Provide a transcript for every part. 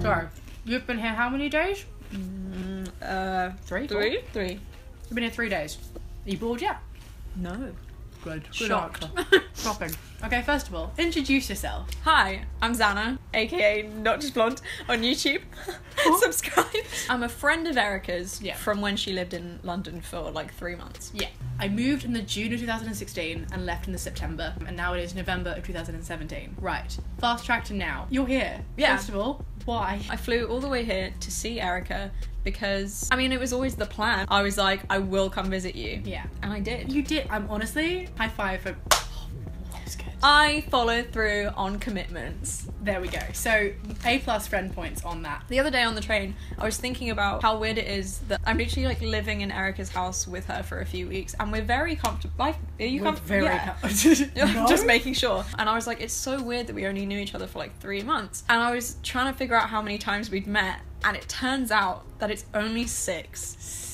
So, you've been here how many days? Three? Three. You've been here 3 days. Are you bored yet? No. Good. Shocked. Shocking. Okay, first of all, introduce yourself. Hi, I'm Zannah, aka Not Just Blonde, on YouTube. Subscribe. I'm a friend of Erica's from when she lived in London for like 3 months. Yeah. I moved in the June of 2016 and left in the September, and now it is November of 2017. Right. Fast track to now. You're here. Yeah. First of all, why? I flew all the way here to see Erica because, I mean, it was always the plan. I was like, I will come visit you. Yeah. And I did. You did. I'm honestly, high five for... That was good. I followed through on commitments. There we go. So, A+ friend points on that. The other day on the train, I was thinking about how weird it is that I'm literally like living in Erica's house with her for a few weeks, and we're very comfortable. Like, are you comfortable? No? Just making sure. And I was like, it's so weird that we only knew each other for like 3 months. And I was trying to figure out how many times we'd met, and it turns out that it's only 6.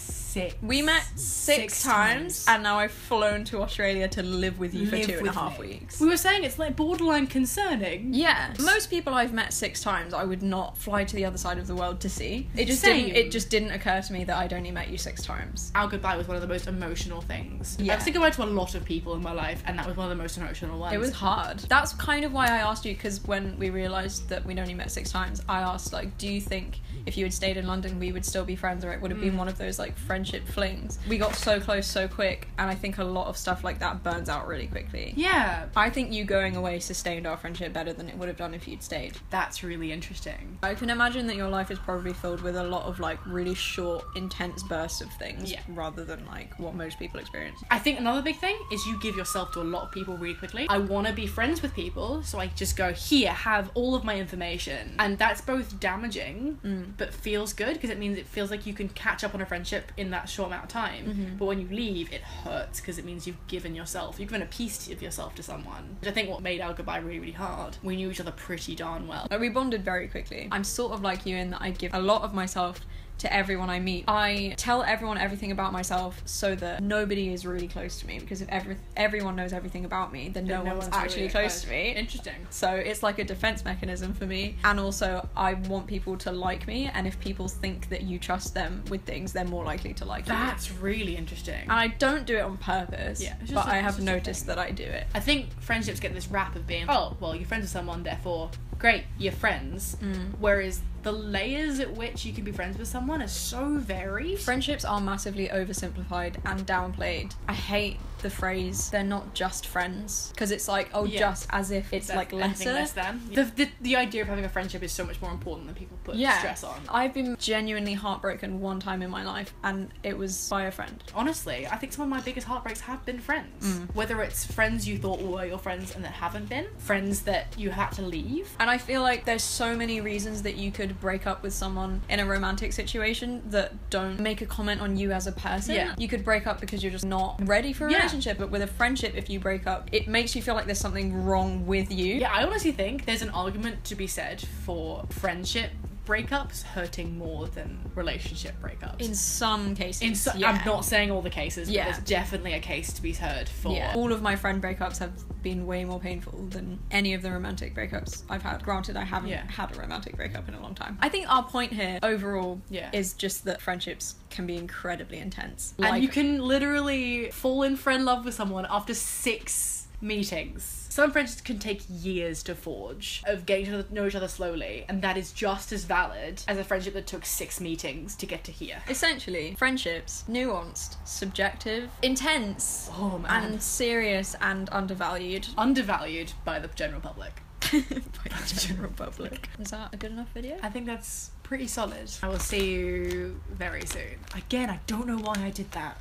We met six times, and now I've flown to Australia to live with you for 2.5 weeks. We were saying it's like borderline concerning. Yeah. Most people I've met 6 times, I would not fly to the other side of the world to see. It just didn't occur to me that I'd only met you 6 times. Our goodbye was one of the most emotional things. Yeah. I've said goodbye to a lot of people in my life, and that was one of the most emotional ones. It was hard. That's kind of why I asked you, because when we realised that we'd only met 6 times, I asked, like, do you think if you had stayed in London we would still be friends, or it would have been one of those like friendship flings? We got so close so quick, and I think a lot of stuff like that burns out really quickly. Yeah. I think you going away sustained our friendship better than it would have done if you'd stayed. That's really interesting. I can imagine that your life is probably filled with a lot of like really short, intense bursts of things, rather than like what most people experience. I think another big thing is you give yourself to a lot of people really quickly. I want to be friends with people, so I just go, here, have all of my information. And that's both damaging, but feels good, because it means it feels like you can catch up on a friendship in that short amount of time. But when you leave, it hurts, because it means you've given a piece of yourself to someone. Which I think what made our goodbye really, really hard. We knew each other pretty darn well. We bonded very quickly. I'm sort of like you in that I give a lot of myself to everyone I meet. I tell everyone everything about myself so that nobody is really close to me, because if everyone knows everything about me, then no one's actually really close to me. Interesting. So it's like a defense mechanism for me, and also I want people to like me, and if people think that you trust them with things, they're more likely to like you. That's really interesting. And I don't do it on purpose, but I have noticed that I do it. I think friendships get this rap of being, oh, well, you're friends with someone, therefore great, you're friends. Whereas the layers at which you can be friends with someone are so varied. Friendships are massively oversimplified and downplayed. I hate the phrase, they're not just friends, because it's like, just as if it's like lesser. Less than. The idea of having a friendship is so much more important than people put stress on. I've been genuinely heartbroken one time in my life, and it was by a friend. Honestly, I think some of my biggest heartbreaks have been friends. Whether it's friends you thought were your friends and that haven't been, friends that you had to leave. And I feel like there's so many reasons that you could break up with someone in a romantic situation that don't make a comment on you as a person. Yeah. You could break up because you're just not ready for a relationship, but with a friendship, if you break up, it makes you feel like there's something wrong with you. Yeah, I honestly think there's an argument to be said for friendship breakups hurting more than relationship breakups. In some cases. I'm not saying all the cases, but there's definitely a case to be heard for. Yeah. All of my friend breakups have been way more painful than any of the romantic breakups I've had. Granted, I haven't had a romantic breakup in a long time. I think our point here, overall, is just that friendships can be incredibly intense. And you can literally fall in friend love with someone after 6 meetings. Some friendships can take years to forge, of getting to know each other slowly, and that is just as valid as a friendship that took 6 meetings to get to here. Essentially, friendships, nuanced, subjective, intense, and serious and undervalued. Undervalued by the general public. By the general public. Is that a good enough video? I think that's pretty solid. I will see you very soon. Again, I don't know why I did that.